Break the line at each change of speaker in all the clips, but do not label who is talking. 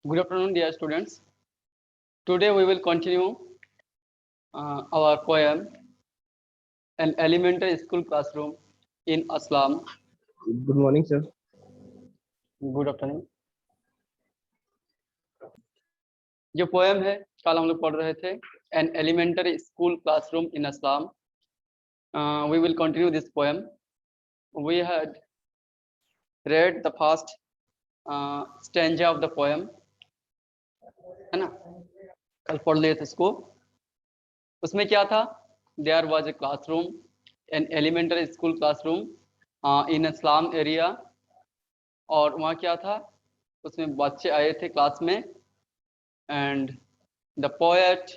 Good afternoon, dear students. Today we will continue our poem, An Elementary School Classroom in Aslam.
Good morning, sir.
Good afternoon. जो poem है कल हम लोग पढ़ रहे थे, An Elementary School Classroom in Aslam. We will continue this poem. We had read the first stanza of the poem, है ना? कल पढ़ लिए थे इसको. उसमें क्या था? There was a classroom, an elementary school classroom in a slum area. और वहाँ क्या था? उसमें बच्चे आए थे क्लास में, and the poet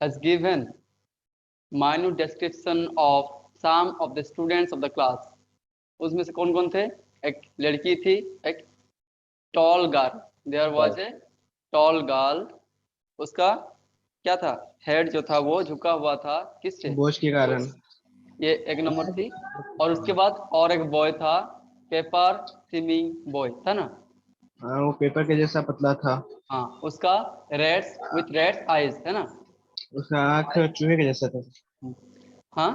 has given minute description of some of the students of the class. उसमें से कौन कौन थे? एक लड़की थी, एक tall girl. There was a tall girl. उसका क्या था? हेड जो था वो झुका हुआ था, किससे?
बोझ के कारण.
ये एक नंबर थी. और उसके बाद और एक बॉय था, पेपर स्विमिंग बॉय था ना?
हाँ, वो पेपर के जैसा पतला था.
हाँ, उसका रेड्स विथ रेड्स आईज है ना?
उसका आँख चूहे के जैसा था.
हाँ,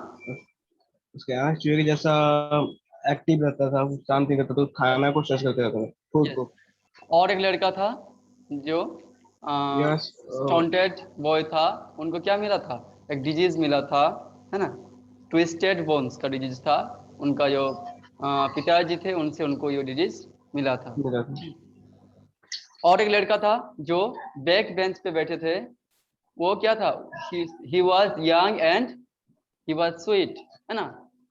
उसके आँख चूहे के जैसा एक्टिव रहता था, शांत नहीं रहता था, खाना को सर्च करते रहता था खुद को.
और एक लड़का था जो स्टंटेड बॉय था. उनको क्या मिला था? एक डिजीज मिला था, है ना? ट्विस्टेड बोन्स का डिजीज था. उनका जो पिताजी थे उनसे उनको ये डिजीज मिला था. और एक लड़का था जो बैक बेंच पे बैठे थे. वो क्या था? He was young and he was sweet, है ना?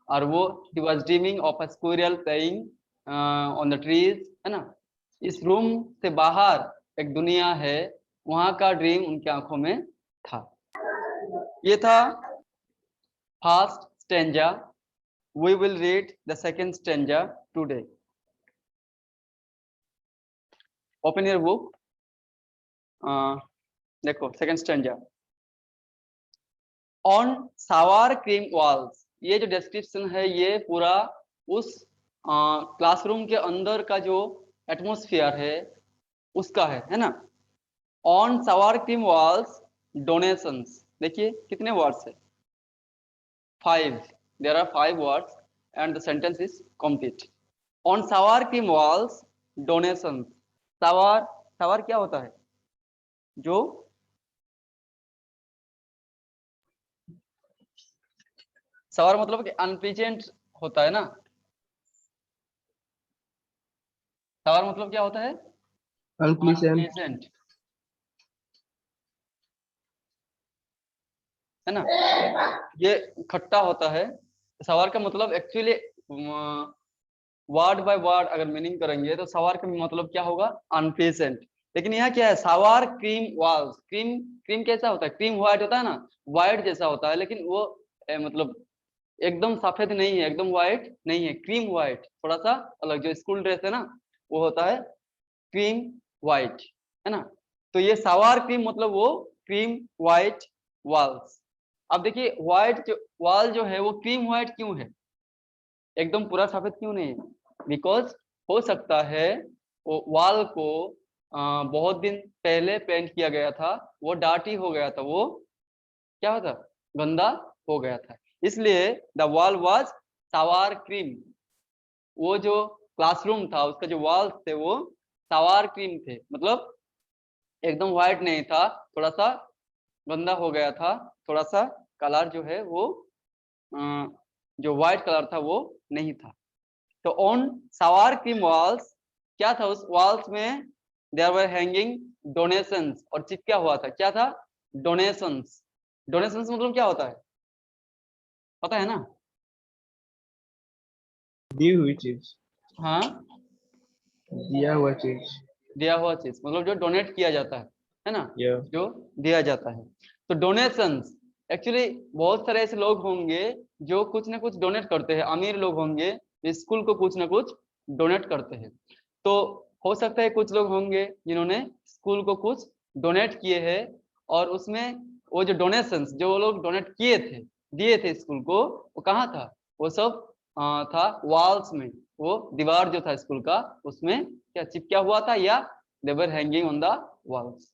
और वो he was dreaming of a squirrel playing on the trees, है ना? इस रूम से बाहर एक दुनिया है, वहां का ड्रीम उनकी आंखों में था. ये था first stanza. We will read the second stanza today. Open your book. देखो second stanza. On sour cream walls. ये जो डिस्क्रिप्शन है ये पूरा उस क्लासरूम के अंदर का जो एटमॉस्फेयर है उसका है ना? On sour cream walls donations. देखिए कितने वर्ड्स है? 5. There are 5 words and the sentence is complete. On sour cream walls donations. Sour, sour क्या होता है? जो सवार मतलब कि अनप्लीजेंट होता है ना? सवार मतलब क्या होता है? अनप्लीजेंट, है ना? ये खट्टा होता है. सवार का मतलब एक्चुअली वर्ड बाय वर्ड अगर मीनिंग करेंगे तो सवार का मतलब क्या होगा? अनप्लीजेंट. लेकिन यहाँ क्या है? सावर क्रीम वॉल्स. क्रीम, क्रीम कैसा होता है? क्रीम व्हाइट होता है ना? व्हाइट जैसा होता है, लेकिन वो मतलब एकदम सफेद नहीं है, एकदम व्हाइट नहीं है. क्रीम व्हाइट, थोड़ा सा अलग. जो स्कूल ड्रेस है ना वो होता है क्रीम व्हाइट, है ना? तो ये सावार क्रीम मतलब वो क्रीम व्हाइट वॉल्स. अब देखिए व्हाइट जो वॉल जो है वो क्रीम व्हाइट क्यों है? एकदम पूरा सफेद क्यों नहीं है? बिकॉज हो सकता है वो वॉल को बहुत दिन पहले पेंट किया गया था, वो डार्टी हो गया था, वो क्या होता, गंदा हो गया था. इसलिए द वॉल वाज सावार क्रीम. वो जो क्लासरूम था उसका जो वॉल थे वो सावार क्रीम थे, मतलब एकदम व्हाइट नहीं था, थोड़ा सा गंदा हो गया था. थोड़ा सा कलर जो है वो जो व्हाइट कलर था वो नहीं था. तो ऑन सावार क्रीम वॉल्स क्या था? उस वॉल्स में देयर वर हैंगिंग डोनेशंस. और चिपका हुआ था, क्या था? डोनेशंस. डोनेशंस मतलब क्या होता है? पता है ना?
दी हुई चीज.
हाँ,
दिया हुआ चीज.
दिया हुआ चीज मतलब जो डोनेट किया जाता है ना?
Yeah.
जो दिया जाता है. तो डोनेशंस एक्चुअली बहुत सारे ऐसे लोग होंगे जो कुछ ना कुछ डोनेट करते हैं. अमीर लोग होंगे स्कूल को कुछ ना कुछ डोनेट करते हैं. तो हो सकता है कुछ लोग होंगे जिन्होंने स्कूल को कुछ डोनेट किए हैं, और उसमें वो जो डोनेशंस जो वो लोग डोनेट किए थे, दिए थे स्कूल को, वो कहाँ था? वो सब था वॉल्स में. वो दीवार जो था स्कूल का उसमें क्या चिपका हुआ था या they were hanging on the walls.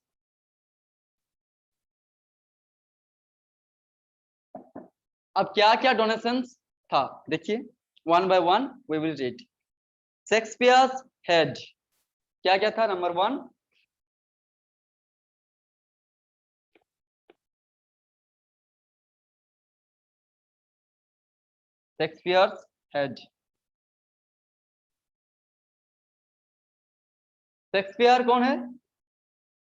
अब क्या क्या डोनेशंस था देखिए, one by one we will read. Shakespeare's head, क्या क्या था? Number 1 Shakespeare's head. शेक्सपियर कौन है?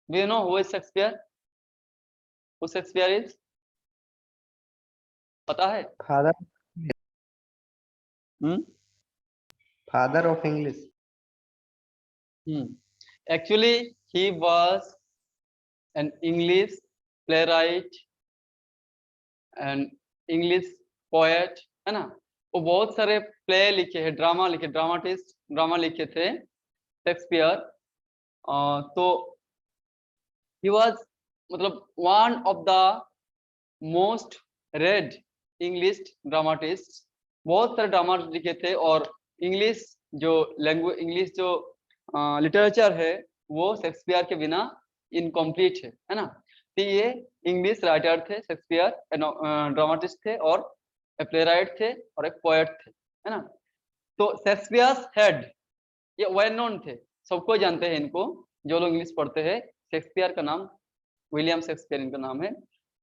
Do you know who is Shakespeare? Who Shakespeare is, पता है?
Father
hmm
father of English.
Actually he was an English playwright and English poet, है ना। वो बहुत सारे प्ले लिखे हैं, ड्रामा लिखे, ड्रामाटिस्ट ड्रामा लिखे थे शेक्सपियर। तो ही वाज मतलब one of the most red English dramatist. बहुत सारे ड्रामा लिखे थे और इंग्लिश जो लैंग्वेज, इंग्लिश जो लिटरेचर है वो शेक्सपियर के बिना इनकम्प्लीट है ना। तो ये इंग्लिश राइटर थे शेक्सपियर, ड्रामाटिस्ट थे और प्लेराइट थे और एक पोएट थे, है ना। तो शेक्सपियर्स हेड ये वेल नोन थे, सबको जानते हैं इनको, जो लोग इंग्लिश पढ़ते हैं। शेक्सपियर का नाम विलियम शेक्सपियर इनका नाम है,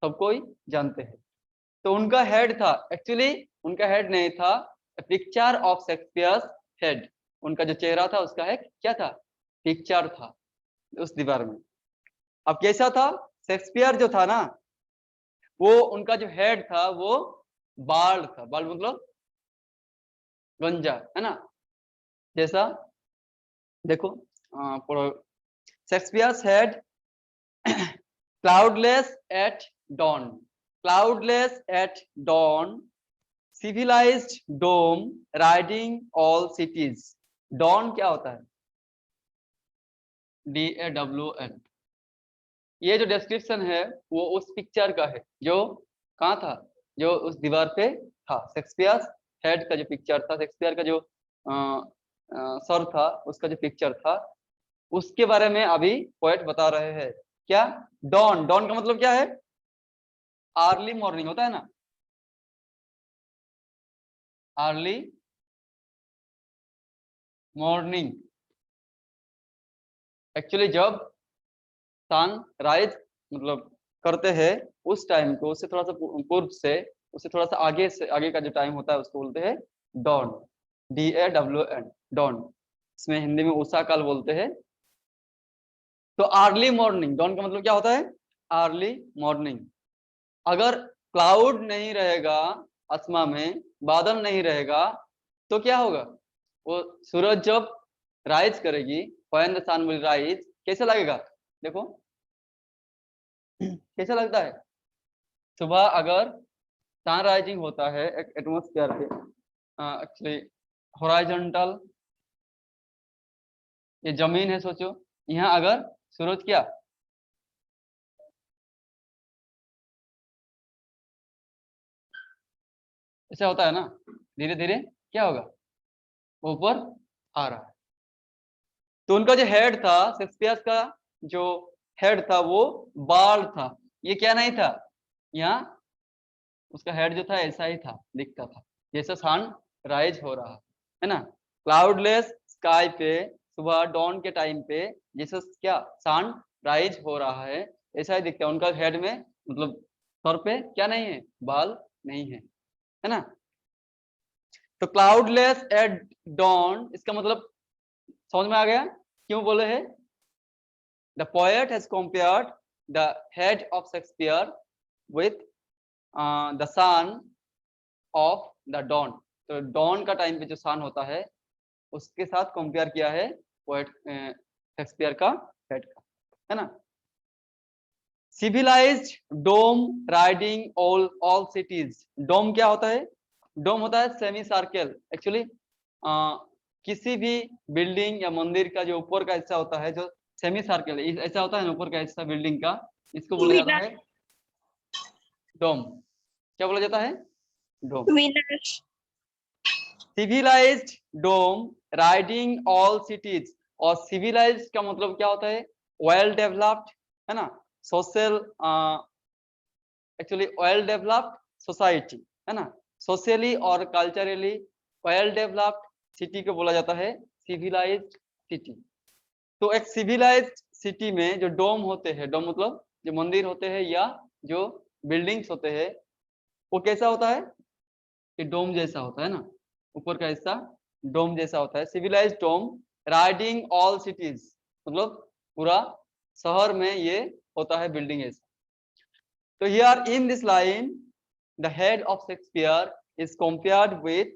सबको ही जानते हैं। तो उनका हेड था, एक्चुअली उनका हेड नहीं था, पिक्चर ऑफ शेक्सपियर्स हेड। उनका जो चेहरा था उसका एक क्या था? पिक्चर था उस दीवार में। अब कैसा था? शेक्सपियर जो था ना, वो उनका जो हेड था वो बाल्ड था। बाल्ड मतलब गंजा, है ना। जैसा देखो Shakespeare's head cloudless at dawn, cloudless at dawn, civilized dome riding all cities। dawn क्या होता है? DAWN। ये जो डिस्क्रिप्शन है वो उस पिक्चर का है जो कहाँ था, जो उस दीवार पे था। शेक्सपियर हेड का जो पिक्चर था, शेक्सपियर का जो सर था उसका जो पिक्चर था, उसके बारे में अभी पोएट बता रहे हैं। क्या? डॉन, डॉन का मतलब क्या है? अर्ली मॉर्निंग होता है ना, अर्ली मॉर्निंग। एक्चुअली जब सन राइज मतलब करते हैं उस टाइम को, उससे थोड़ा सा पूर्व से, उससे थोड़ा सा आगे से आगे का जो टाइम होता है उसको बोलते हैं डॉन, DAWN, डॉन। इसमें हिंदी में उषा काल बोलते हैं। तो अर्ली मॉर्निंग, डॉन का मतलब क्या होता है? Early morning. अगर क्लाउड नहीं रहेगा आसमान में, बादल नहीं रहेगा, तो क्या होगा? वो सूरज जब राइज करेगी, when the sun will rise, कैसा लगेगा? देखो कैसा लगता है? सुबह अगर सन राइजिंग होता है एक एटमॉस्फेयर पे, एक्चुअली हॉरिजॉन्टल, ये जमीन है, सोचो यहाँ अगर सूरज क्या ऐसा होता है ना, धीरे धीरे क्या होगा? ऊपर आ रहा है। तो उनका जो हेड था, शेक्सपियर का जो हेड था वो बाल था। ये क्या नहीं था, यहाँ उसका हेड जो था ऐसा ही था, दिखता था जैसा सन राइज हो रहा है ना। क्लाउडलेस स्काई पे सुबह डॉन के टाइम पे जैसा क्या सन राइज हो रहा है ऐसा ही दिखता है। उनका हेड में मतलब सर पे क्या नहीं है? बाल नहीं है ना। तो क्लाउडलेस एट डॉन, इसका मतलब समझ में आ गया क्यों बोले हैं? The poet has compared the head of Shakespeare with the sun of the dawn. तो डॉन का टाइम पे जो सन होता है उसके साथ कंपेयर किया है पोएट शेक्सपियर का हेड का, है ना। सिविलाइज्ड डोम राइडिंग ऑल सिटीज। डोम क्या होता है? डोम होता है सेमी सर्कल। एक्चुअली किसी भी बिल्डिंग या मंदिर का जो ऊपर का हिस्सा होता है जो सेमी सर्कल ऐसा होता है ना, ऊपर का हिस्सा बिल्डिंग का, इसको बोला जाता है डोम। क्या बोला जाता है? डोम। सिविलाइज्ड डोम, राइडिंग ऑल सिटीज। और सिविलाइज्ड का मतलब क्या होता है? वेल डेवलप्ड, है ना, social, actually well developed society, है ना, सोशली और कल्चरली वेल डेवलप्ड सिटी को बोला जाता है सिविलाइज्ड सिटी। तो एक सिविलाइज्ड सिटी में जो डोम होते हैं, डोम मतलब जो मंदिर होते हैं या जो बिल्डिंग्स होते हैं, वो कैसा होता है? कि डोम जैसा होता है ना, ऊपर का हिस्सा डोम जैसा होता है। सिविलाइज्ड डोम राइडिंग ऑल सिटीज, मतलब पूरा शहर में ये होता है बिल्डिंग ऐसा। तो here in this line the head of Shakespeare is compared with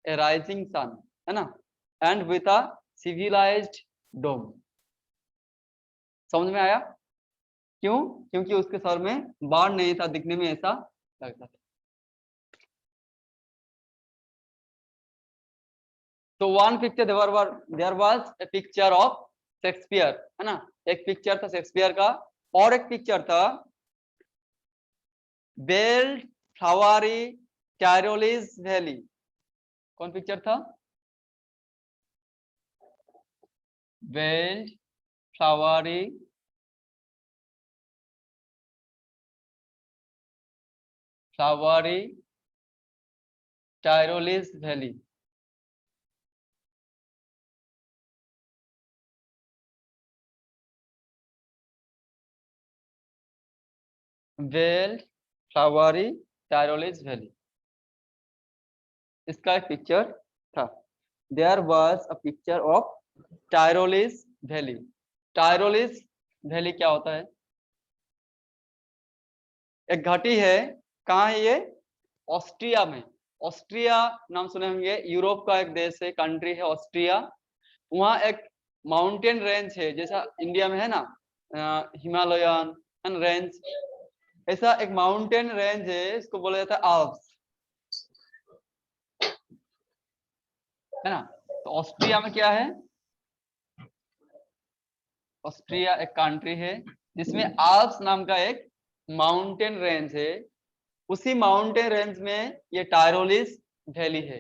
a rising sun, है ना, and with a civilised dome. समझ में आया? क्यों? क्योंकि उसके सर में बाण नहीं था, दिखने में ऐसा लगता था। तो one picture there was a picture of Shakespeare, है ना, एक पिक्चर था शेक्सपियर का, और एक पिक्चर था बेल्ड फ्लावरी टायरोलिस वैली। कौन पिक्चर था? Belled flowery Tyrolese valley. Belled flowery Tyrolese valley, इसका एक पिक्चर था। There was a picture of Tyrolese valley. Tyrolese valley क्या होता है? एक घाटी है। कहाँ है ये? ऑस्ट्रिया में। ऑस्ट्रिया नाम सुने होंगे, यूरोप का एक देश है, कंट्री है ऑस्ट्रिया। वहाँ एक माउंटेन रेंज है, जैसा इंडिया में है ना हिमालयन रेंज, ऐसा एक माउंटेन रेंज है, इसको बोला जाता है आल्प्स, है ना। तो ऑस्ट्रिया में क्या है? ऑस्ट्रिया एक कंट्री है जिसमें आल्प्स नाम का एक माउंटेन रेंज है। उसी माउंटेन रेंज में ये टायरोलिस वैली है।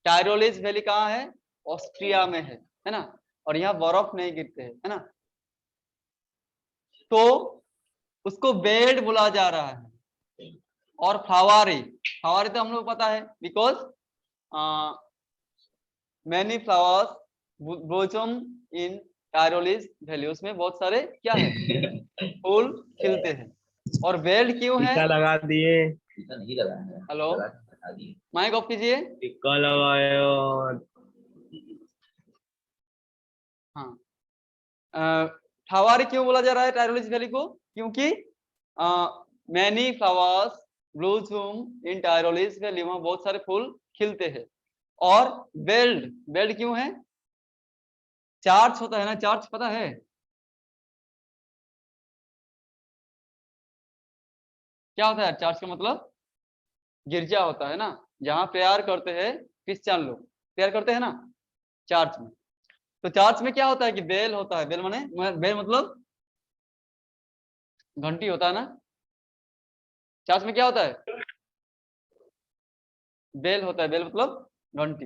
टायरोलिस वैली कहाँ है? ऑस्ट्रिया में है ना, और यहाँ बर्फ नहीं गिरते है ना। तो उसको बेल्ट बोला जा रहा है। और फ्लावरी, फ्लावरी तो हम लोग पता है, because many flowers blossom in Tyrolese valley, उसमें बहुत सारे क्या है? फूल खिलते हैं। और बेल्ट क्यों है?
टीका लगा दिए।
हेलो, माइक ऑफ कीजिए।
टीका लगायो।
हाँ, फ्लावर क्यों बोला जा रहा है टायरोलिस वैली को? क्योंकि मैनी फ्लावर्स ब्लूम इन टायरोलिस वैली, वहां बहुत सारे फूल खिलते हैं। और बेल्ट, बेल्ट क्यों है? चार्च होता है ना, चार्च पता है? क्या होता है चार्च का मतलब? गिरजा होता है ना, जहाँ प्रेयर करते हैं क्रिश्चियन लोग, प्रेयर करते हैं ना चर्च में। तो चर्च में क्या होता है कि बेल होता है। बेल माने, बेल मतलब घंटी होता है ना। चर्च में क्या होता है? बेल होता है, बेल मतलब घंटी।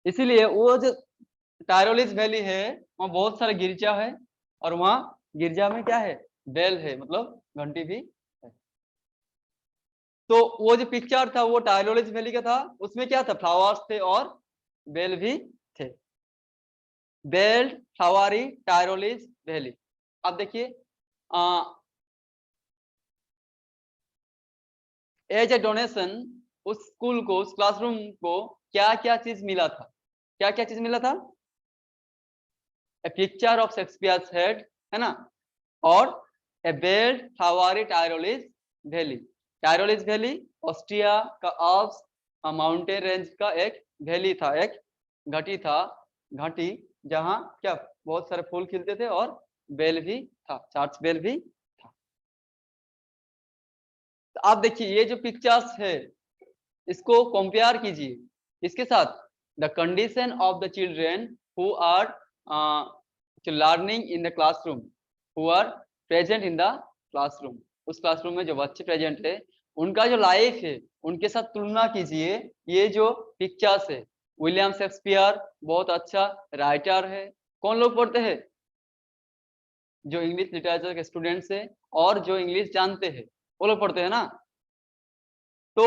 इसीलिए वो जो टायरोलिस वैली है, वहाँ बहुत सारे गिरजा है, और वहाँ गिरजा में क्या है? बेल है, मतलब घंटी भी है। तो वो जो पिक्चर था वो टायरोलिस वैली का था, उसमें क्या था? फ्लावर्स थे और बेल भी थे। Bell flowery Tyrolese valley. अब देखिए, एज ए डोनेशन उस स्कूल को, उस क्लासरूम को क्या क्या चीज मिला था? क्या क्या चीज मिला था? A picture of Shakespeare's head, है ना, और a belt flowery Tyrolese valley. Tyrolese valley Austria का आल्प्स माउंटेन रेंज का एक वैली था, एक घाटी था, घाटी जहाँ क्या बहुत सारे फूल खिलते थे और बेल भी था, चार्च बेल भी था। तो आप देखिए ये जो पिक्चर्स है, इसको कंपेयर कीजिए इसके साथ, the condition of the children who are learning in the classroom, who are present in the classroom. उस क्लासरूम में जो बच्चे प्रेजेंट है, उनका जो लाइफ है, उनके साथ तुलना कीजिए। ये जो पिक्चर्स है विलियम शेक्सपियर बहुत अच्छा राइटर है। कौन लोग पढ़ते हैं? जो इंग्लिश लिटरेचर के स्टूडेंट्स है और जो इंग्लिश जानते हैं वो लोग पढ़ते हैं ना। तो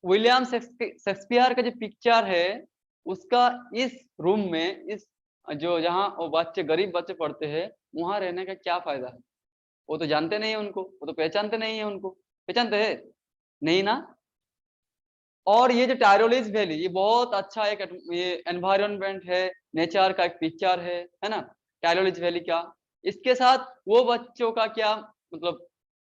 विलियम शेक्सपियर का जो पिक्चर है उसका इस रूम में, इस जो जहाँ वो बच्चे गरीब बच्चे पढ़ते हैं वहां रहने का क्या फायदा है? वो तो जानते नहीं है उनको, वो तो पहचानते नहीं है उनको। पहचानते हैं? नहीं ना। और ये जो टायरोलिस वैली ये बहुत अच्छा एक ये एनवायरनमेंट है, नेचर का एक पिक्चर है ना। टायरोलिस वैली का इसके साथ वो बच्चों का क्या मतलब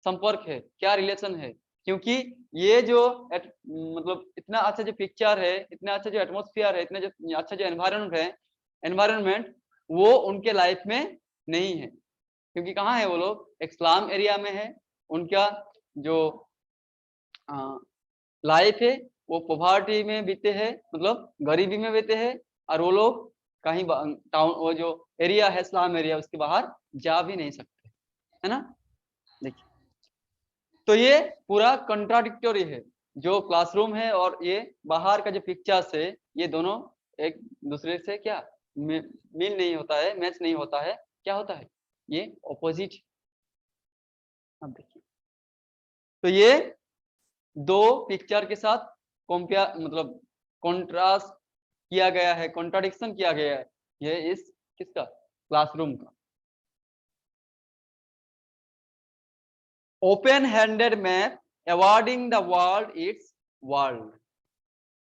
संपर्क है, क्या रिलेशन है? क्योंकि ये जो मतलब इतना अच्छा जो पिक्चर है, इतना अच्छा जो एटमॉस्फेयर है, इतना जो अच्छा जो एनवायरनमेंट वो उनके लाइफ में नहीं है। क्योंकि कहाँ है वो लोग? एक स्लम एरिया में है। उनका जो लाइफ है वो पॉवर्टी में बीते हैं, मतलब गरीबी में बीते हैं। और वो लोग कहीं टाउन वो जो एरिया है स्लम एरिया उसके बाहर जा भी नहीं सकते, है ना। देखिए तो ये पूरा कंट्राडिक्टरी है, जो क्लासरूम है और ये बाहर का जो पिक्चर्स है ये दोनों एक दूसरे से क्या मिल नहीं होता है, मैच नहीं होता है। क्या होता है? ये ऑपोजिट। अब देखिए तो ये दो पिक्चर के साथ कंपेयर मतलब कॉन्ट्रास्ट किया गया है, कॉन्ट्राडिक्शन किया गया है ये इस किसका? क्लासरूम का। Open handed map awarding the world it's world.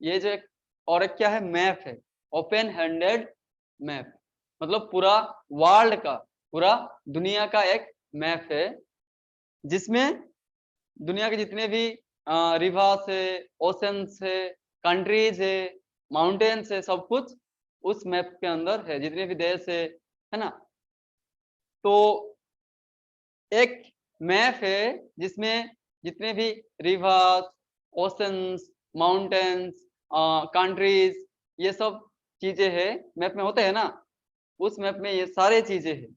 ये जो एक और एक क्या है? मैप है। ओपन हैंडेड मैप मतलब पूरा वर्ल्ड का, पूरा दुनिया का एक मैप है जिसमें दुनिया के जितने भी रिवर्स है, ओशंस है, कंट्रीज है, माउंटेन्स है, सब कुछ उस मैप के अंदर है, जितने भी देश है ना। तो एक मैप है जिसमें जितने भी रिवर्स, ओशंस, माउंटेन्स, कंट्रीज ये सब चीजें है मैप में होते हैं ना। उस मैप में ये सारे चीजें है।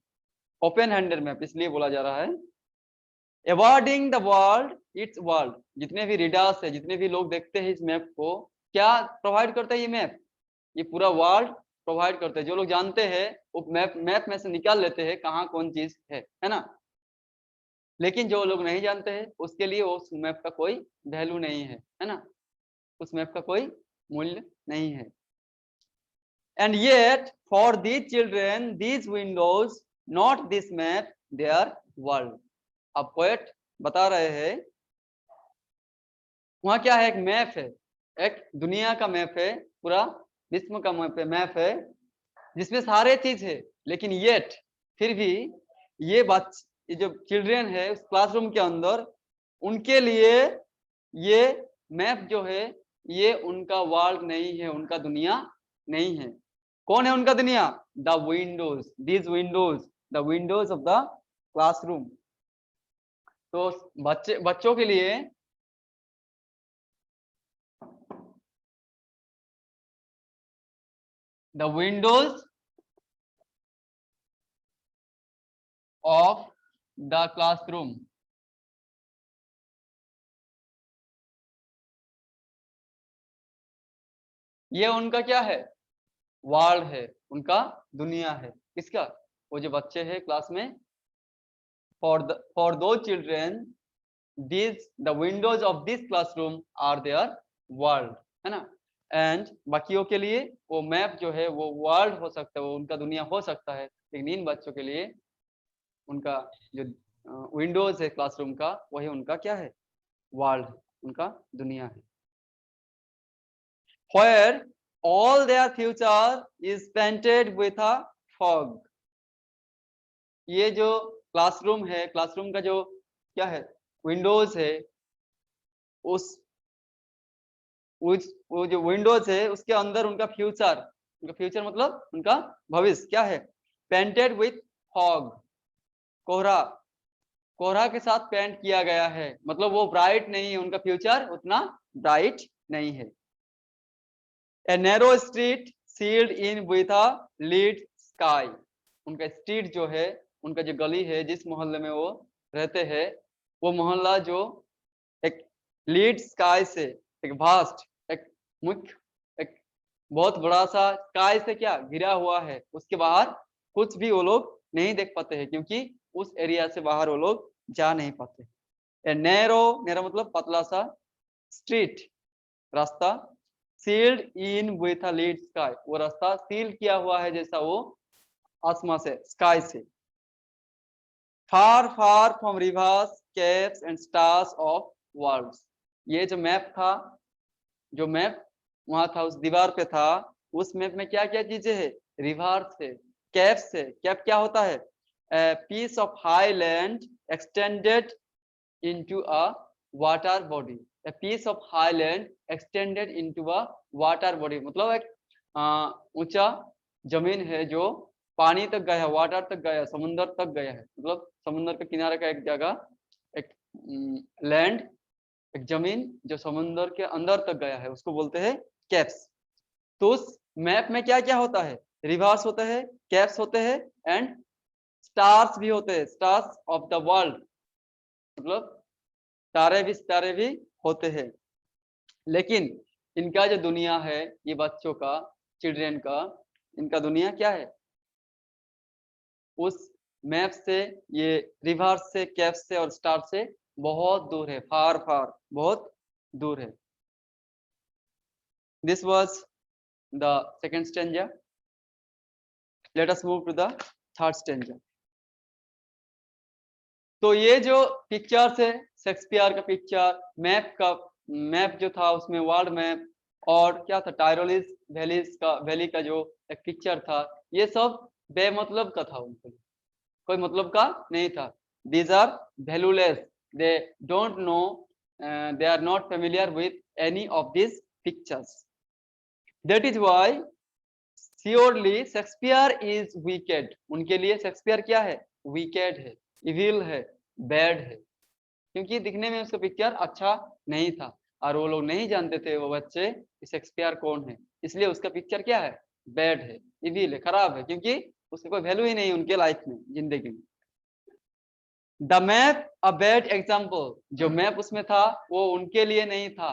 ओपन हैंडेड मैप इसलिए बोला जा रहा है। Awarding the world it's world. जितने भी रीडर्स है, जितने भी लोग देखते हैं इस मैप को, क्या प्रोवाइड करता है ये मैप? ये पूरा वर्ल्ड प्रोवाइड करते हैं। जो लोग जानते हैं वो मैप में से निकाल लेते हैं कहाँ कौन चीज है ना। लेकिन जो लोग नहीं जानते हैं उसके लिए उस मैप का कोई वैल्यू नहीं है ना। उस मैप का कोई मूल्य नहीं है। And yet for these children these Windows not this map there world. अब पोएट बता रहे हैं वहां क्या है? एक मैप है, एक दुनिया का मैप है, पूरा विश्व का मैप है जिसमें सारे चीज है। लेकिन येट फिर भी ये जो चिल्ड्रन है उस क्लासरूम के अंदर, उनके लिए ये मैप जो है ये उनका वर्ल्ड नहीं है, उनका दुनिया नहीं है। कौन है उनका दुनिया? The Windows, these Windows, the Windows of the classroom. तो बच्चों के लिए the windows of the classroom। ये उनका क्या है? वर्ल्ड है, उनका दुनिया है। किसका? वो जो बच्चे हैं क्लास में। for those children these the windows of this classroom are their world, है ना। एंड बाकियों के लिए वो मैप जो है वो वर्ल्ड हो सकता है, वो उनका दुनिया हो सकता है। लेकिन इन बच्चों के लिए उनका जो विंडोज है क्लासरूम का वही उनका क्या है? वर्ल्ड, उनका दुनिया है। where all their future is painted with a fog। ये जो क्लासरूम है, क्लासरूम का जो क्या है? विंडोज है, वो जो विंडोज है उसके अंदर उनका फ्यूचर मतलब उनका भविष्य क्या है? पेंटेड विथ फॉग, कोहरा, कोहरा के साथ पेंट किया गया है। मतलब वो ब्राइट नहीं है, उनका फ्यूचर उतना ब्राइट नहीं है। A narrow street sealed in with a lit sky। उनका स्ट्रीट जो है, उनका जो गली है, जिस मोहल्ले में वो रहते हैं, वो मोहल्ला जो एक लीड स्काई से, एक भास्ट, एक मुख्य, एक बहुत बड़ा सा स्काई से क्या घिरा हुआ है, उसके बाहर कुछ भी वो लोग नहीं देख पाते हैं, क्योंकि उस एरिया से बाहर वो लोग जा नहीं पाते। ए नैरो, नैरो मतलब पतला सा, स्ट्रीट रास्ता, sealed in with a lead sky, वो रास्ता सील किया हुआ है जैसा वो आसमान से, स्काई से। Far far from rivers, caves and stars of worlds, ये जो मैप था, जो मैप वहां था उस दीवार पे था, उस मैप में क्या क्या चीजें है, रिवर्स है, कैप्स है। कैप क्या होता है, piece of high land extended into a water body, a piece of highland extended into a water body, मतलब एक ऊंचा जमीन है जो पानी तक गया है, वाटर तक गया है, समुद्र तक गया है, मतलब समुद्र के किनारे का एक जगह, एक लैंड, एक जमीन जो समुद्र के अंदर तक गया है, उसको बोलते हैं कैप्स। तो उस मैप में क्या क्या होता है, रिवर्स होते हैं, कैप्स होते हैं, एंड स्टार्स भी होते हैं, स्टार्स ऑफ द वर्ल्ड, मतलब तारे भी होते हैं। लेकिन इनका जो दुनिया है, ये बच्चों का, चिल्ड्रेन का, इनका दुनिया क्या है, उस मैप से, ये रिवर्स से, कैप से और स्टार से बहुत दूर है, फार फार, बहुत दूर है। This was the second stanza. Let us move to the third stanza. तो ये जो पिक्चर्स है, शेक्सपियर का पिक्चर, मैप का, मैप जो था उसमें वर्ल्ड मैप, और क्या था, टायरोलिस वैलीज का, वैली का जो एक पिक्चर था, ये सब बेमतलब का था, उनके लिए कोई मतलब का नहीं था। These are valueless, they don't know, they are not familiar with any of this pictures. That is why surely Shakespeare is wicked, उनके लिए शेक्सपियर क्या है, विकेड है, इविल है, बैड है, क्योंकि दिखने में उसका पिक्चर अच्छा नहीं था, और वो लोग नहीं जानते थे, वो बच्चे, शेक्सपियर कौन है, इसलिए उसका पिक्चर क्या है, बैड है, इविल है, खराब है, क्योंकि उसकी कोई वैल्यू ही नहीं उनके लाइफ में, जिंदगी में। The map a bad example, जो मैप उसमें था वो उनके लिए नहीं था।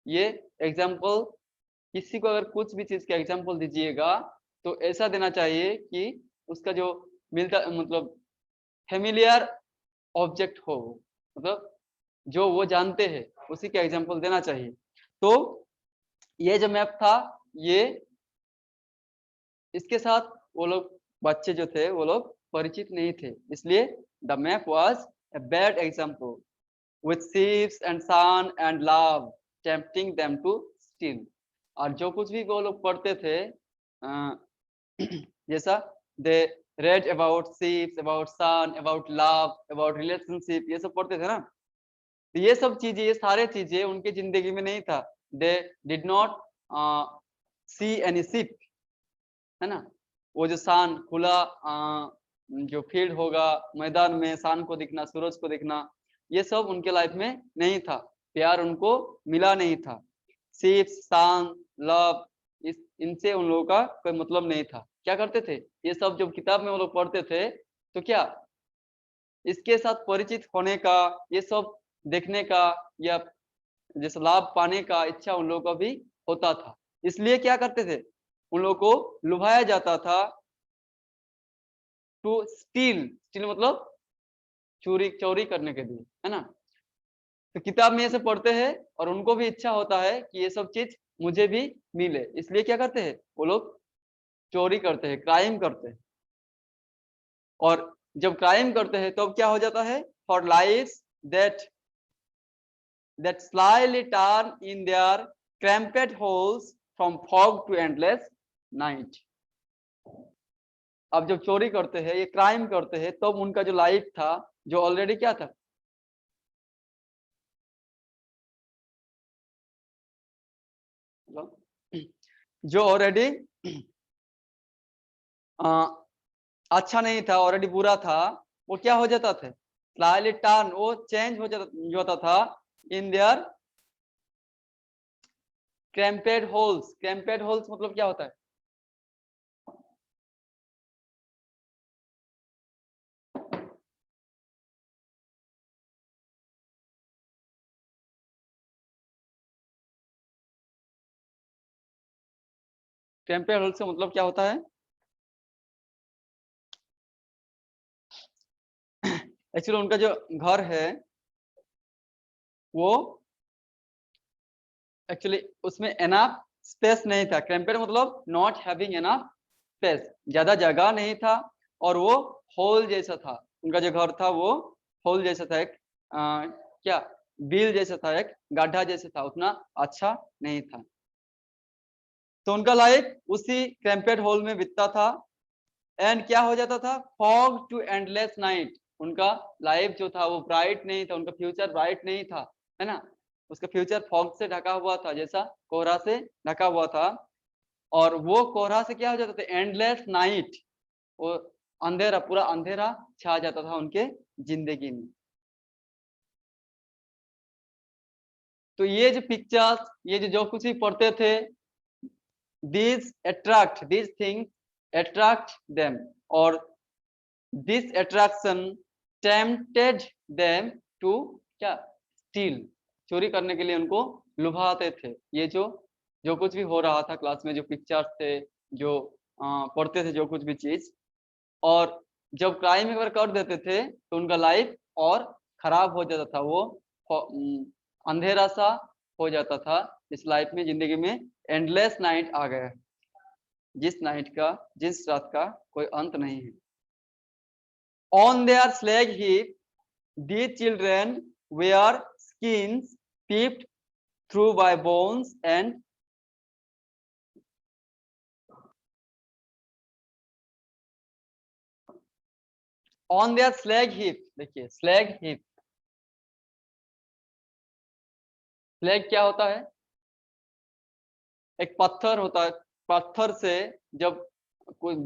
ये एग्जाम्पल, किसी को अगर कुछ भी चीज का एग्जाम्पल दीजिएगा तो ऐसा देना चाहिए कि उसका जो मिलता, मतलब फेमिलियर ऑब्जेक्ट हो, मतलब जो वो जानते हैं उसी का एग्जाम्पल देना चाहिए। तो ये जो मैप था, ये इसके साथ वो लोग, बच्चे जो थे वो लोग परिचित नहीं थे, इसलिए the map was a bad example with thieves and sun and love tempting them to steal। और जो कुछ भी वो लोग पढ़ते थे, जैसा दे read about thieves, about sun, about love, about relationship, ये सब पढ़ते थे ना, तो ये सब चीजें, ये सारे चीजें उनके जिंदगी में नहीं था। They did not see any ship, है ना, वो जो सान खुला, जो फील्ड होगा मैदान में, सान को दिखना, सूरज को दिखना, ये सब उनके लाइफ में नहीं था, प्यार उनको मिला नहीं था। शिप्स, सान, लव, इस इनसे उन लोगों का कोई मतलब नहीं था। क्या करते थे, ये सब जब किताब में वो लोग पढ़ते थे, तो क्या इसके साथ परिचित होने का, ये सब देखने का, या जैसे लाभ पाने का इच्छा उन लोगों को भी होता था, इसलिए क्या करते थे, उन लोगों को लुभाया जाता था, टू स्टील, स्टील मतलब चोरी, चोरी करने के लिए, है ना। तो किताब में ये सब पढ़ते हैं और उनको भी इच्छा होता है कि ये सब चीज मुझे भी मिले, इसलिए क्या करते हैं, वो लोग चोरी करते हैं, क्राइम करते हैं। और जब क्राइम करते हैं तो क्या हो जाता है, for life that that slyly turn in their cramped holes from fog to endless night। अब जब चोरी करते हैं, ये क्राइम करते हैं, तब तो उनका जो लाइफ था, जो ऑलरेडी क्या था, जो ऑलरेडी अच्छा नहीं था, ऑलरेडी बुरा था, वो क्या हो जाता था, स्लाइली टर्न, वो चेंज हो जाता था इन देयर क्रैम्पेड होल्स। क्रैम्पेड होल्स मतलब क्या होता है, क्रैम्पेड होल से मतलब क्या होता है? एक्चुअली उनका जो घर है वो एक्चुअली उसमें एनफ स्पेस नहीं था। क्रैम्पेड मतलब नॉट हैविंग एनफ स्पेस, ज्यादा जगह नहीं था और वो होल जैसा था। उनका जो घर था वो होल जैसा था, एक क्या बिल जैसा था, एक गड्ढा जैसा था, उतना अच्छा नहीं था। तो उनका लाइफ उसी क्रैम्पेड होल में बीतता था। एंड क्या हो जाता था? Fog to endless night. उनका लाइफ जो था वो ब्राइट नहीं था, उनका फ्यूचर ब्राइट नहीं था, है ना। उसका फ्यूचर फॉग से ढका हुआ था, जैसा कोहरा से ढका हुआ था। और वो कोहरा से क्या हो जाता था? एंडलेस नाइट, वो अंधेरा, पूरा अंधेरा छा जाता था उनके जिंदगी में। तो ये जो पिक्चर्स, ये जो कुछ भी पढ़ते थे, these things attract them, और this attraction tempted them to क्या steal, चोरी करने के लिए उनको लुभाते थे। ये जो कुछ भी हो रहा था क्लास में, जो पिक्चर्स थे, जो पढ़ते थे, जो कुछ भी चीज, और जब क्राइम एक बार कर देते थे तो उनका लाइफ और खराब हो जाता था। वो अंधेरा सा हो जाता था इस लाइफ में, जिंदगी में एंडलेस नाइट आ गया, जिस रात का कोई अंत नहीं है। On their slag heap, these children wear skins peeped through by bones and on their slag heap, देखिए slag heap, slag क्या होता है? एक पत्थर होता है। पत्थर से जब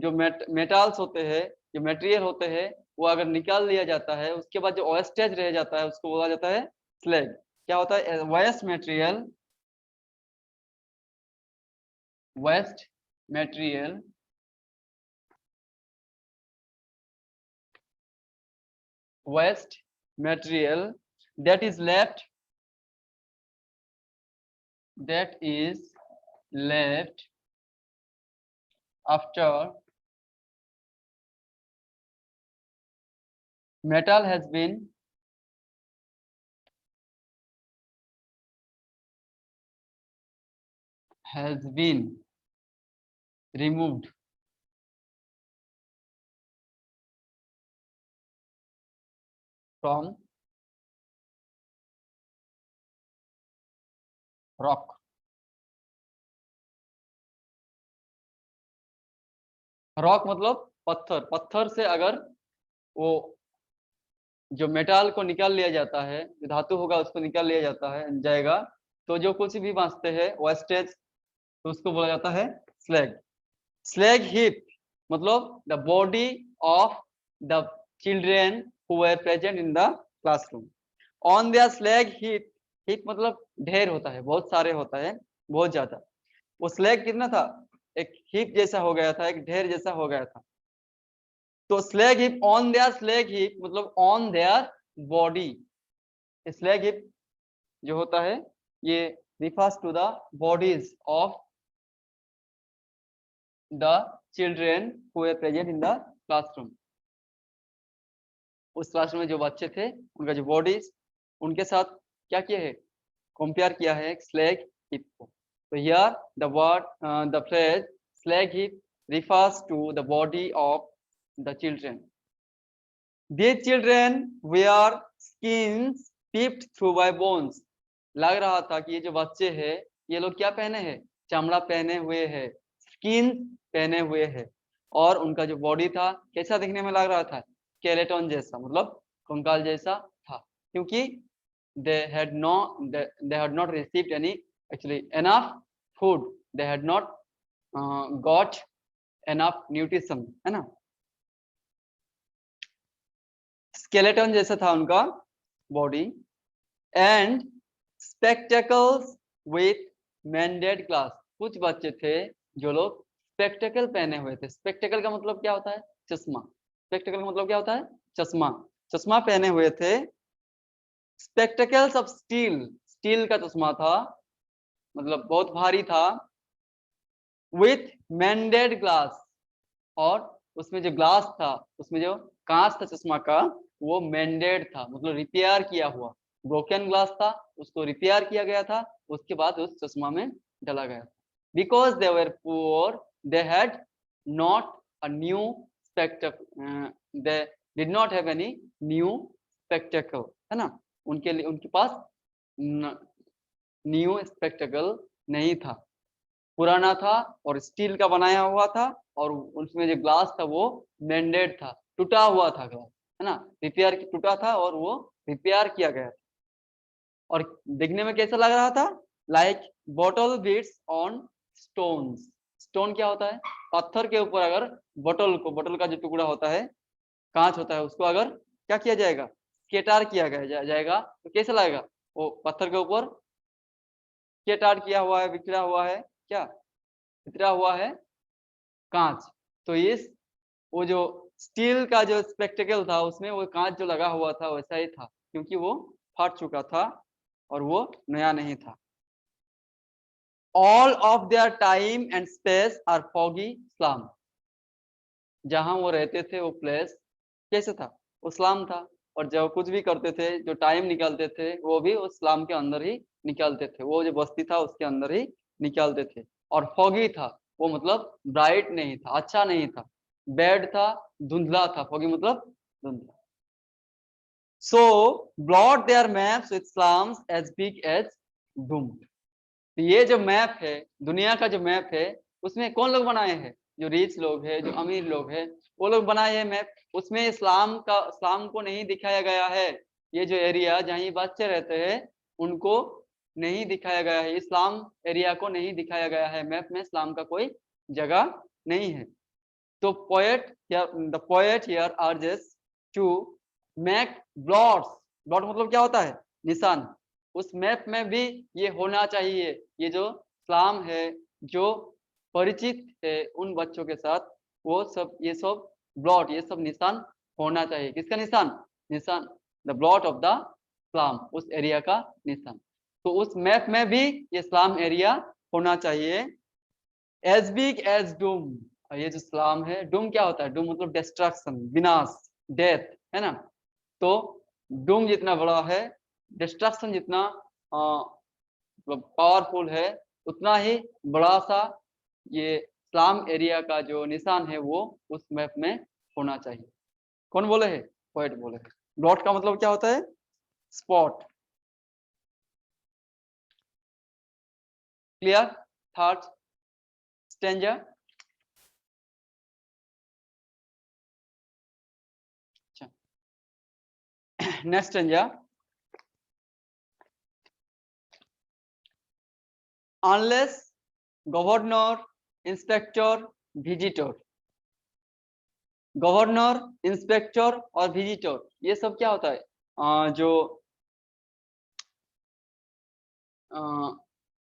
जो मेटल्स होते हैं, जो मटेरियल होते हैं, वो अगर निकाल लिया जाता है, उसके बाद जो वेस्टेज रह जाता है उसको बोला जाता है स्लैग। क्या होता है? Waste material, waste material waste material that is left after metal has been removed from rock। Rock मतलब पत्थर। पत्थर से अगर वो जो मेटल को निकाल लिया जाता है, जो धातु होगा उसको निकाल लिया जाएगा, तो जो कुछ भी बांचते हैं वेस्टेज, तो उसको बोला जाता है स्लैग। स्लैग हीप मतलब the body of the children who were present in the classroom. On there slag heap, heap मतलब ढेर होता है, बहुत सारे होता है, बहुत ज्यादा। वो स्लैग कितना था? एक हीप जैसा हो गया था, एक ढेर जैसा हो गया था। तो slag heap, on there slag heap मतलब on there body. Slag heap जो होता है ये refers to the bodies of the children who were present in the classroom। उस क्लासरूम में जो बच्चे थे उनका जो बॉडीज, उनके साथ क्या किया है? कंपेयर किया है स्लैग हीप को। तो here the word, the phrase slag heap refers to the body of the children। These children wear skins peeped through by bones। लग रहा था कि ये जो बच्चे हैं ये लोग क्या पहने हैं? चमड़ा पहने हुए हैं, स्किन पहने हुए हैं। और उनका जो बॉडी था कैसा दिखने में लग रहा था? स्केलेटन जैसा, मतलब कंकाल जैसा था, क्योंकि they had not received any actually enough food, they had not got enough nutrition, है ना। स्केलेटन जैसा था उनका body. And spectacles with मेंडेड glass, कुछ बच्चे थे जो लोग स्पेक्टेकल पहने हुए थे। स्पेक्टेकल का मतलब क्या होता है? चश्मा। स्पेक्टेकल का मतलब क्या होता है? चश्मा। चश्मा पहने हुए थे। स्पेक्टेकल्स ऑफ स्टील, स्टील का चश्मा था, मतलब बहुत भारी था। विथ मेंडेड ग्लास, और उसमें जो ग्लास था, उसमें जो कांच था चश्मा का, वो मेंडेड था, मतलब रिपेयर किया हुआ। ब्रोकन ग्लास था, उसको रिपेयर किया गया था, उसके बाद उस चश्मा में डाला गया। Because they were poor they had not a new spectacle, they did not have any new spectacle, है ना, उनके लिए उनके पास न्यू स्पेक्टेकल नहीं था, पुराना था और स्टील का बनाया हुआ था, और उसमें जो ग्लास था वो मेंडेड था, टूटा हुआ था ग्लास, है ना, रिपेयर टूटा था और वो रिपेयर किया गया था। और देखने में कैसा लग रहा था? Like bottle bits on stones. Stone क्या होता है? पत्थर के ऊपर अगर बॉटल का जो टुकड़ा होता है, कांच होता है, उसको अगर क्या किया जाएगा, स्केटर किया जाएगा, तो कैसा लगेगा? वो पत्थर के ऊपर स्केटर किया हुआ है, बिखरा हुआ है, क्या बिखरा हुआ है कांच। तो इस वो जो स्टील का जो स्पेक्टेकल था, उसमें वो कांच जो लगा हुआ था वैसा ही था, क्योंकि वो फट चुका था और वो नया नहीं था। All of their time and space are foggy slum. जहां वो रहते थे वो प्लेस कैसे था? वो स्लम था, और जब कुछ भी करते थे, जो टाइम निकालते थे, वो भी उस स्लम के अंदर ही निकालते थे, वो जो बस्ती था उसके अंदर ही निकालते थे। और फॉगी था, वो मतलब ब्राइट नहीं था, अच्छा नहीं था, बैड था, धुंधला था। फॉगी मतलब धुंधला। So blot there maps with slums as big as doom. ये जो मैप है, दुनिया का जो मैप है, उसमें कौन लोग बनाए हैं? जो रिच लोग हैं, जो अमीर लोग हैं, वो लोग बनाए हैं मैप। उसमें इस्लाम को नहीं दिखाया गया है। ये जो एरिया जहाँ ये बच्चे रहते हैं, उनको नहीं दिखाया गया है, इस्लाम एरिया को नहीं दिखाया गया है मैप में। इस्लाम का कोई जगह नहीं है। तो the poet here urges to make blots. Blot मतलब क्या होता है? निशान। उस मैप में भी ये होना चाहिए। ये जो इस्लाम है, जो परिचित है उन बच्चों के साथ, वो सब ये सब ब्लॉट, ये सब निशान होना चाहिए। किसका निशान? निशान द ब्लॉट ऑफ द इस्लाम, उस एरिया का निशान। तो उस मैप में भी ये इस्लाम एरिया होना चाहिए। As big as doom. ये जो इस्लाम है, डूम क्या होता है? डूम मतलब डिस्ट्रक्शन, विनाश, डेथ, है ना। तो डूम जितना बड़ा है, डिस्ट्रक्शन जितना मतलब पावरफुल है, उतना ही बड़ा सा ये इस्लाम एरिया का जो निशान है वो उस मैप में होना चाहिए। कौन बोले है? पोएट बोले है। ब्लॉट का मतलब क्या होता है? Spot. Clear? Third stanza. Next stanza. Unless governor, inspector, visitor. Governor, inspector और विजिटर, ये सब क्या होता है? जो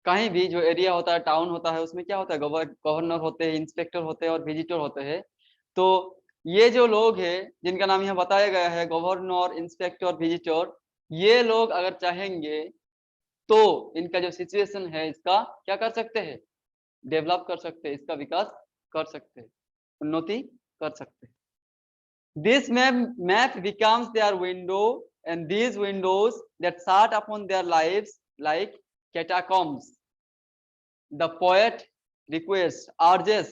कहीं भी जो एरिया होता है, टाउन होता है, उसमें क्या होता है? गवर्नर होते हैं, इंस्पेक्टर होते हैं और विजिटर होते हैं। तो ये जो लोग हैं, जिनका नाम यहाँ बताया गया है, गवर्नर, इंस्पेक्टर, विजिटर, ये लोग अगर चाहेंगे तो इनका जो सिचुएशन है, इसका क्या कर सकते हैं? डेवलप कर सकते हैं, इसका विकास कर सकते हैं, उन्नति कर सकते हैं। This map becomes their window, and these windows that sat upon their lives like catacombs. The poet requests, urges,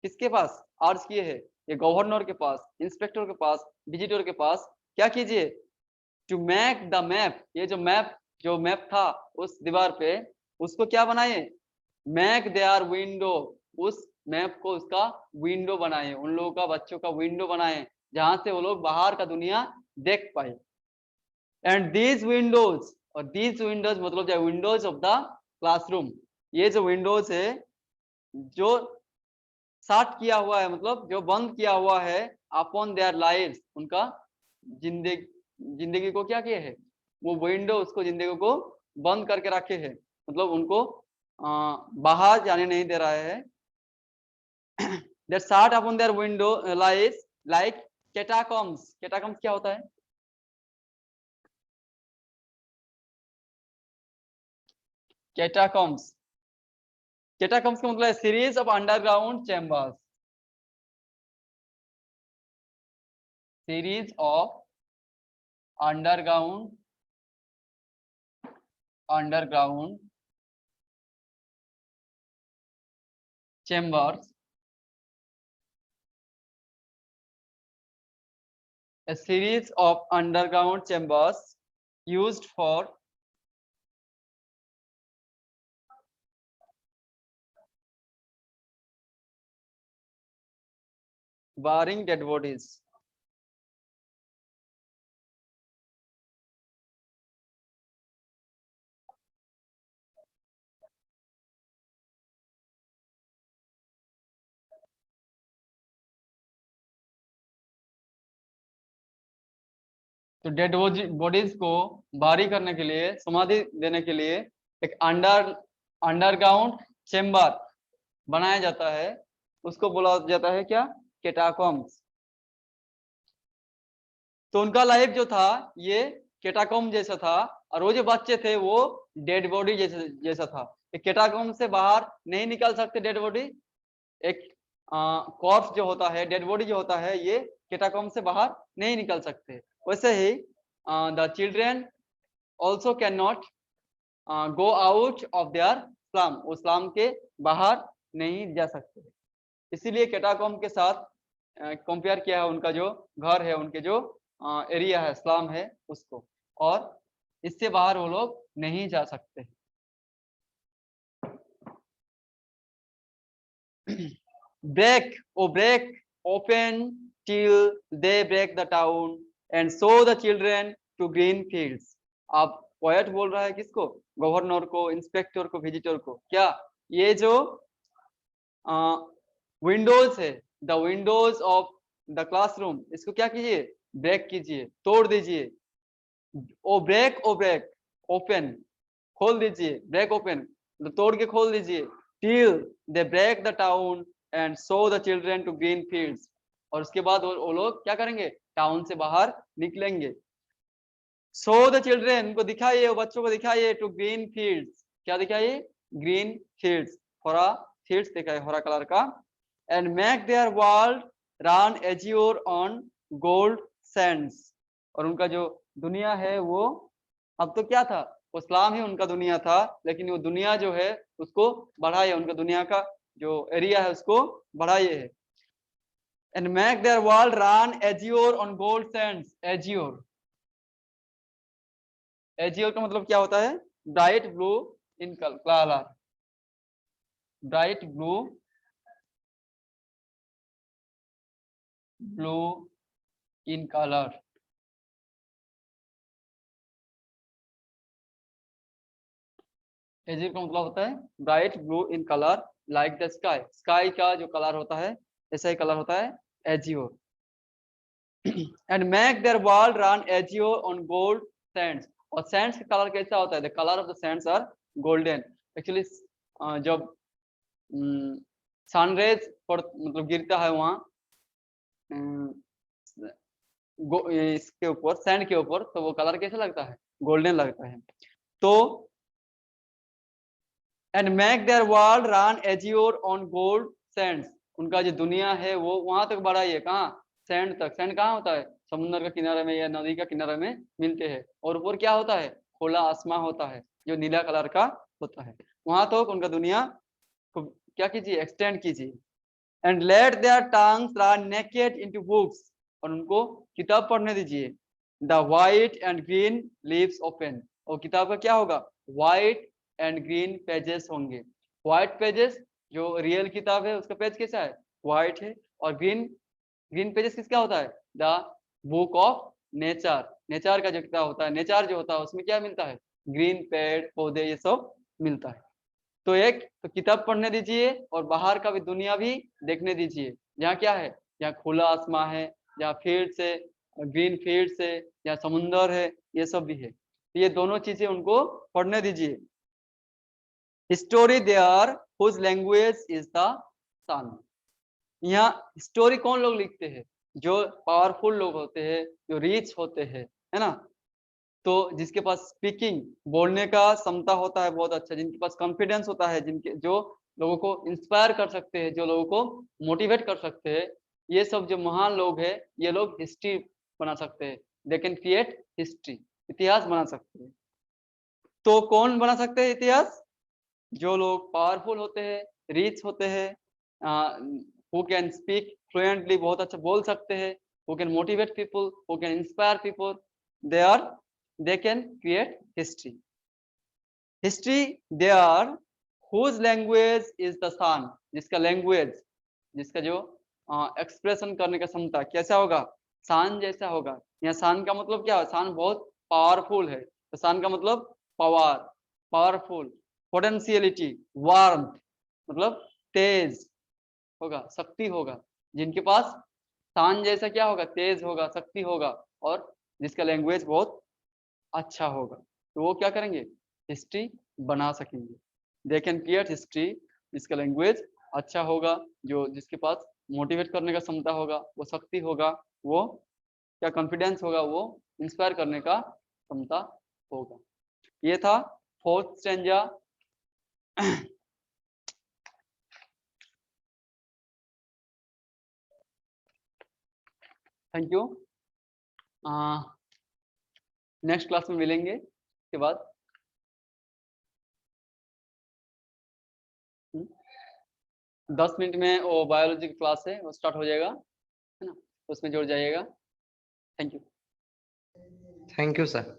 किसके पास अर्ज किए है? ये गवर्नर के पास, इंस्पेक्टर के पास, विजिटर के पास, क्या कीजिए? To make the map. ये जो मैप था उस दीवार पे, उसको क्या बनाए? Make their window. उस मैप को उसका विंडो बनाए, उन लोगों का, बच्चों का विंडो बनाए, जहां से वो लोग बाहर का दुनिया देख पाए। एंड दीज विंडोज, और दीज विंडोज मतलब जो विंडोज ऑफ द क्लासरूम, ये जो विंडोज है, जो शट किया हुआ है, मतलब जो बंद किया हुआ है, अपॉन देयर लाइव्स, उनका जिंदगी को क्या किए है? वो विंडो उसको, जिंदगी को बंद करके रखे है, मतलब उनको बाहर जाने नहीं दे रहा है। that sat upon their window lies like catacombs। catacombs क्या होता है? catacombs कैटाकॉम्स का मतलब है series of underground chambers, series of underground chambers, a series of underground chambers used for burying dead bodies. तो डेड बॉडीज को बारी करने के लिए, समाधि देने के लिए एक अंडरग्राउंड चेम्बर बनाया जाता है, उसको बोला जाता है क्या, कैटाकॉम्स। तो उनका लाइफ जो था ये कैटाकॉम जैसा था, और वो जो बच्चे थे वो डेड बॉडी जैसा था। कैटाकॉम से बाहर नहीं निकल सकते डेड बॉडी, एक कॉर्प्स जो होता है, डेड बॉडी जो होता है, ये कैटाकॉम से बाहर नहीं निकल सकते। वैसे ही the children also can not go out of there slum, वो स्लम के बाहर नहीं जा सकते। इसीलिए कैटाकॉम के साथ कंपेयर किया है उनका जो घर है, उनके जो एरिया है, स्लम है उसको, और इससे बाहर वो लोग नहीं जा सकते। break open till they break the town and show the children to green fields। अब पोएट बोल रहा है किसको, गवर्नर को, इंस्पेक्टर को, विजिटर को, क्या ये जो विंडोज है, the Windows of the classroom, इसको क्या कीजिए, ब्रेक कीजिए, तोड़ दीजिए। ओ ब्रेक ओपन, खोल दीजिए, ब्रेक ओपन तोड़ के खोल दीजिए। till they break the town and show the children to green fields, और उसके बाद वो लोग क्या करेंगे, टाउन से बाहर निकलेंगे। show the children, उनको दिखाइए, वो बच्चों को दिखाइए, to green fields, क्या दिखाइए, ग्रीन फील्ड्स, हरा फील्ड्स दिखाइए, हरा कलर का। and make their world run azure on gold sands, और उनका जो दुनिया है वो अब तो क्या था, वो इस्लाम ही उनका दुनिया था, लेकिन वो दुनिया जो है उसको बढ़ाइए, उनका दुनिया का जो एरिया है उसको बढ़ाइए है। and make their world run azure on gold sands, azure का मतलब क्या होता है, bright blue in colour, bright blue in colour. Azure का मतलब होता है bright blue in colour like the sky, sky का जो कलर होता है ऐसा ही कलर होता है azure. And make their world run azure on gold sands, और सैंड्स का कलर कैसा होता है, the colour of the sands are golden. Actually जब सनराइज मतलब गिरता है वहाँ इसके ऊपर, सैंड के ऊपर, तो वो कलर कैसा लगता है, गोल्डन लगता है। तो and make their world run azure on gold sands, उनका जो दुनिया है वो वहां तक बढ़ाइए, कहाँ, सैंड तक। सैंड कहाँ होता है, समुद्र का किनारे में या नदी का किनारे में मिलते हैं, और ऊपर क्या होता है, खुला आसमान होता है जो नीला कलर का होता है, वहां तक उनका दुनिया को क्या कीजिए, एक्सटेंड कीजिए। And let their tongues run naked into books, और उनको किताब पढ़ने दीजिए। The white and green leaves open, और किताब का क्या होगा, व्हाइट एंड ग्रीन पेजेस होंगे। व्हाइट पेजेस जो रियल किताब है उसका पेज कैसा है, व्हाइट है, और ग्रीन पेजेस किसका होता है, the book of nature, nature का जो किताब होता है, नेचर जो होता है उसमें क्या मिलता है, ग्रीन पेड़ पौधे ये सब मिलता है। तो एक तो किताब पढ़ने दीजिए, और बाहर का भी दुनिया भी देखने दीजिए, जहाँ क्या है, जहाँ खुला आसमान है, जहाँ फील्ड से, ग्रीन फील्ड से, जहाँ समुंदर है, ये सब भी है। ये दोनों चीजें उनको पढ़ने दीजिए। Story there whose language is the sun, यहाँ स्टोरी कौन लोग लिखते हैं, जो पावरफुल लोग होते हैं, जो रिच होते हैं, है ना, तो जिसके पास स्पीकिंग बोलने का क्षमता होता है बहुत अच्छा, जिनके पास कॉन्फिडेंस होता है, जिनके जो लोगों को इंस्पायर कर सकते हैं, जो लोगों को मोटिवेट कर सकते हैं, ये सब जो महान लोग हैं, ये लोग हिस्ट्री बना सकते हैं। दे कैन क्रिएट हिस्ट्री, इतिहास बना सकते हैं। तो कौन बना सकते हैं इतिहास? जो लोग पावरफुल होते हैं, रिच होते हैं, हु कैन स्पीक फ्लुएंटली, बहुत अच्छा बोल सकते हैं, who can motivate people, who can inspire people, they can create history. History they are whose language is the sun, जिसका लैंग्वेज, जिसका जो एक्सप्रेशन करने का क्षमता कैसा होगा? सान जैसा होगा। यहाँ सान का मतलब क्या है? सान बहुत पावरफुल है, तो सान का मतलब पावर, पावरफुल, पोटेंशियलिटी, वार्मथ, मतलब तेज होगा, शक्ति होगा। जिनके पास सान जैसा क्या होगा? तेज होगा, शक्ति होगा, और जिसका लैंग्वेज बहुत अच्छा होगा, तो वो क्या करेंगे? हिस्ट्री बना सकेंगे। दे कैन क्रिएट हिस्ट्री, जिसका लैंग्वेज अच्छा होगा, जो जिसके पास मोटिवेट करने का क्षमता होगा, वो शक्ति होगा, वो क्या कॉन्फिडेंस होगा, वो इंस्पायर करने का क्षमता होगा। ये था fourth stanza. Thank you. Next class में मिलेंगे इसके बाद। 10 मिनट में वो बायोलॉजी की क्लास है, वो स्टार्ट हो जाएगा, है ना, तो उसमें जुड़ जाइएगा। Thank you.
Thank you sir.